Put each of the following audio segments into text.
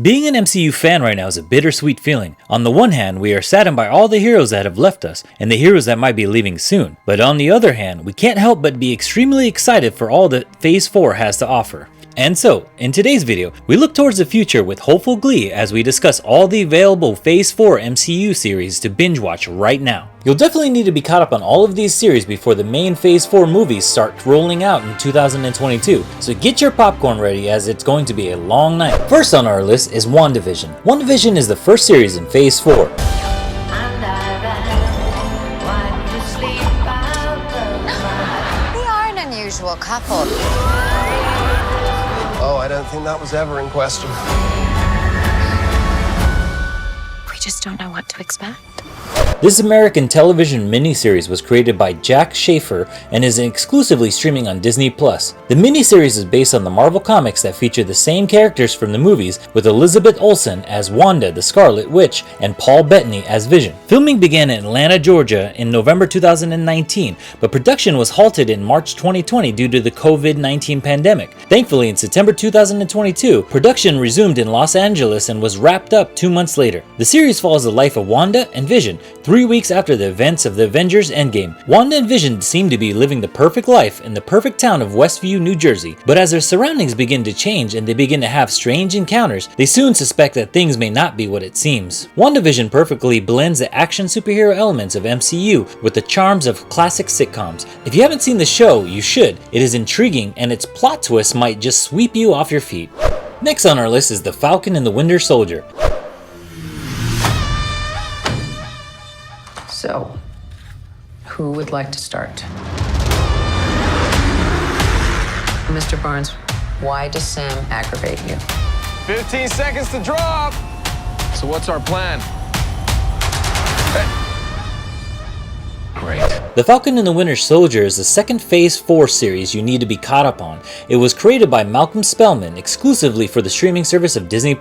Being an MCU fan right now is a bittersweet feeling. On the one hand, we are saddened by all the heroes that have left us, and the heroes that might be leaving soon. But on the other hand, we can't help but be extremely excited for all that Phase 4 has to offer. And so, in today's video, we look towards the future with hopeful glee as we discuss all the available Phase 4 MCU series to binge watch right now. You'll definitely need to be caught up on all of these series before the main Phase 4 movies start rolling out in 2022, so get your popcorn ready as it's going to be a long night. First on our list is WandaVision. WandaVision is the first series in Phase 4. We are an unusual couple. Oh, I don't think that was ever in question. We just don't know what to expect. This American television miniseries was created by Jack Schaefer and is exclusively streaming on Disney+. The miniseries is based on the Marvel comics that feature the same characters from the movies, with Elizabeth Olsen as Wanda the Scarlet Witch and Paul Bettany as Vision. Filming began in Atlanta, Georgia in November 2019, but production was halted in March 2020 due to the COVID-19 pandemic. Thankfully, in September 2022, production resumed in Los Angeles and was wrapped up 2 months later. The series follows the life of Wanda and Vision 3 weeks after the events of the Avengers Endgame. Wanda and Vision seem to be living the perfect life in the perfect town of Westview, New Jersey, but as their surroundings begin to change and they begin to have strange encounters, they soon suspect that things may not be what it seems. WandaVision perfectly blends the action superhero elements of MCU with the charms of classic sitcoms. If you haven't seen the show, you should. It is intriguing and its plot twist might just sweep you off your feet. Next on our list is The Falcon and the Winter Soldier. So, who would like to start? Mr. Barnes, why does Sam aggravate you? 15 seconds to drop. So what's our plan? Great. The Falcon and the Winter Soldier is the second Phase 4 series you need to be caught up on. It was created by Malcolm Spellman exclusively for the streaming service of Disney+.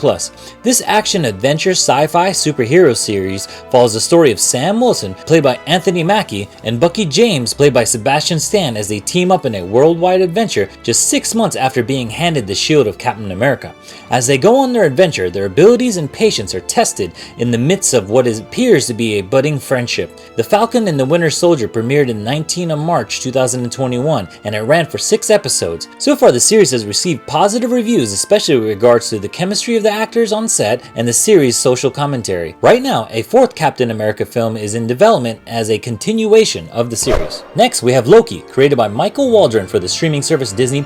This action-adventure sci-fi superhero series follows the story of Sam Wilson, played by Anthony Mackie, and Bucky James, played by Sebastian Stan, as they team up in a worldwide adventure just 6 months after being handed the shield of Captain America. As they go on their adventure, their abilities and patience are tested in the midst of what appears to be a budding friendship. The Falcon and the Winter Soldier premiered in 19 of March 2021, and it ran for 6 episodes. So far, the series has received positive reviews, especially with regards to the chemistry of the actors on set and the series' social commentary. Right now, a 4th Captain America film is in development as a continuation of the series. Next, we have Loki, created by Michael Waldron for the streaming service Disney+.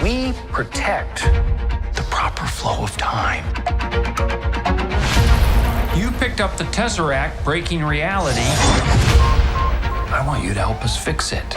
We protect the proper flow of time. You picked up the Tesseract, breaking reality. I want you to help us fix it.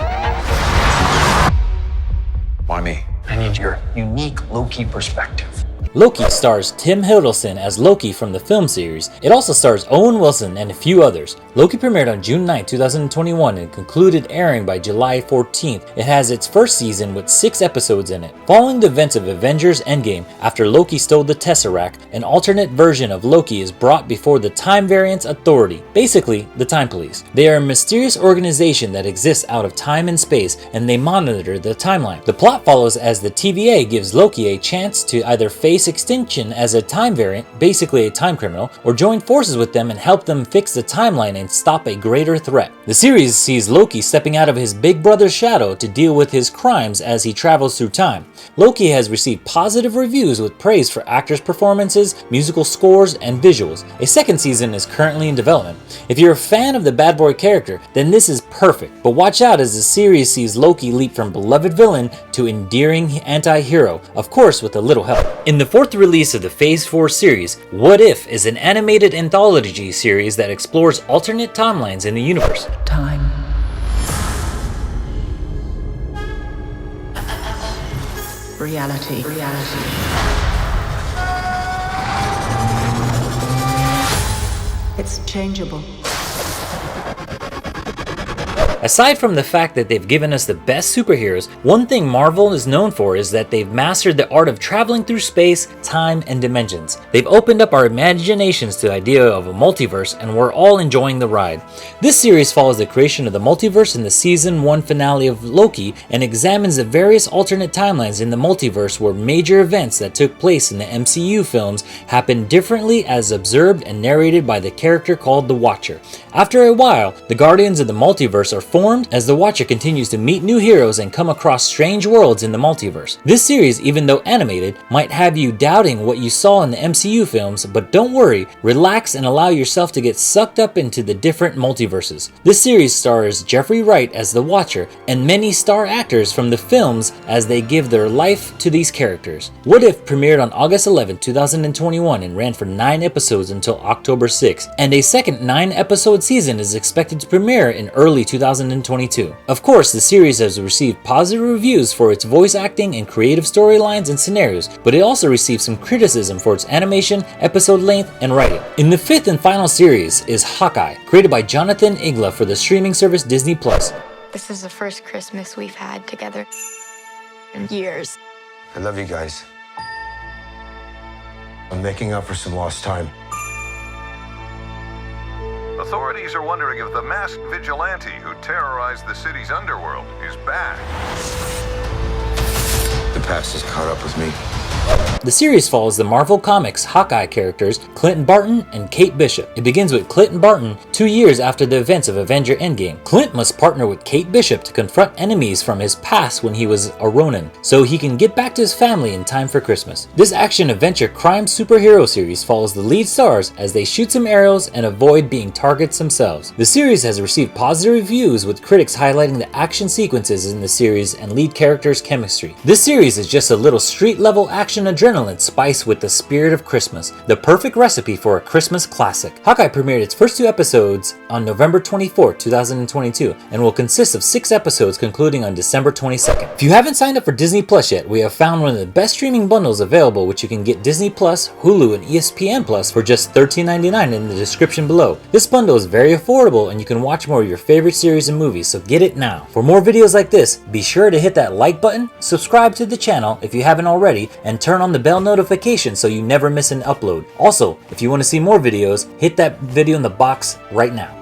Why me? I need your unique Loki perspective. Loki stars Tim Hiddleston as Loki from the film series. It also stars Owen Wilson and a few others. Loki premiered on June 9, 2021 and concluded airing by July 14th. It has its first season with 6 episodes in it. Following the events of Avengers Endgame, after Loki stole the Tesseract, an alternate version of Loki is brought before the Time Variance Authority, basically the Time Police. They are a mysterious organization that exists out of time and space, and they monitor the timeline. The plot follows as the TVA gives Loki a chance to either face extinction as a time variant, basically a time criminal, or join forces with them and help them fix the timeline and stop a greater threat. The series sees Loki stepping out of his big brother's shadow to deal with his crimes as he travels through time. Loki has received positive reviews with praise for actors' performances, musical scores, and visuals. A 2nd season is currently in development. If you're a fan of the bad boy character, then this is perfect, but watch out as the series sees Loki leap from beloved villain to endearing anti-hero, of course with a little help. In the 4th release of the Phase 4 series, What If is an animated anthology series that explores alternate timelines in the universe. Time. Reality. It's changeable. As Aside from the fact that they've given us the best superheroes, one thing Marvel is known for is that they've mastered the art of traveling through space, time, and dimensions. They've opened up our imaginations to the idea of a multiverse, and we're all enjoying the ride. This series follows the creation of the multiverse in the season 1 finale of Loki and examines the various alternate timelines in the multiverse where major events that took place in the MCU films happen differently as observed and narrated by the character called the Watcher. After a while, the Guardians of the Multiverse are formed as the Watcher continues to meet new heroes and come across strange worlds in the multiverse. This series, even though animated, might have you doubting what you saw in the MCU films, but don't worry, relax and allow yourself to get sucked up into the different multiverses. This series stars Jeffrey Wright as the Watcher and many star actors from the films as they give their life to these characters. What If premiered on August 11, 2021 and ran for 9 episodes until October 6, and a second 9-episode season is expected to premiere in early 2022. Of course, the series has received positive reviews for its voice acting and creative storylines and scenarios, but it also received some criticism for its animation, episode length, and writing. In the 5th and final series is Hawkeye, created by Jonathan Igla for the streaming service Disney+. This is the first Christmas we've had together in years. I love you guys. I'm making up for some lost time. Authorities are wondering if the masked vigilante who terrorized the city's underworld is back. The past has caught up with me. The series follows the Marvel Comics Hawkeye characters Clinton Barton and Kate Bishop. It begins with Clinton Barton 2 years after the events of Avenger Endgame. Clint must partner with Kate Bishop to confront enemies from his past when he was a Ronin, so he can get back to his family in time for Christmas. This action-adventure crime superhero series follows the lead stars as they shoot some arrows and avoid being targets themselves. The series has received positive reviews with critics highlighting the action sequences in the series and lead characters' chemistry. This series is just a little street-level action adrenaline spiced with the spirit of Christmas, the perfect recipe for a Christmas classic. Hawkeye premiered its first 2 episodes on November 24, 2022, and will consist of 6 episodes concluding on December 22nd. If you haven't signed up for Disney Plus yet, we have found one of the best streaming bundles available, which you can get Disney Plus, Hulu, and ESPN Plus for just $13.99 in the description below. This bundle is very affordable and you can watch more of your favorite series and movies, so get it now. For more videos like this, be sure to hit that like button, subscribe to the channel if you haven't already, and turn on the bell notification so you never miss an upload. Also, if you want to see more videos, hit that video in the box right now.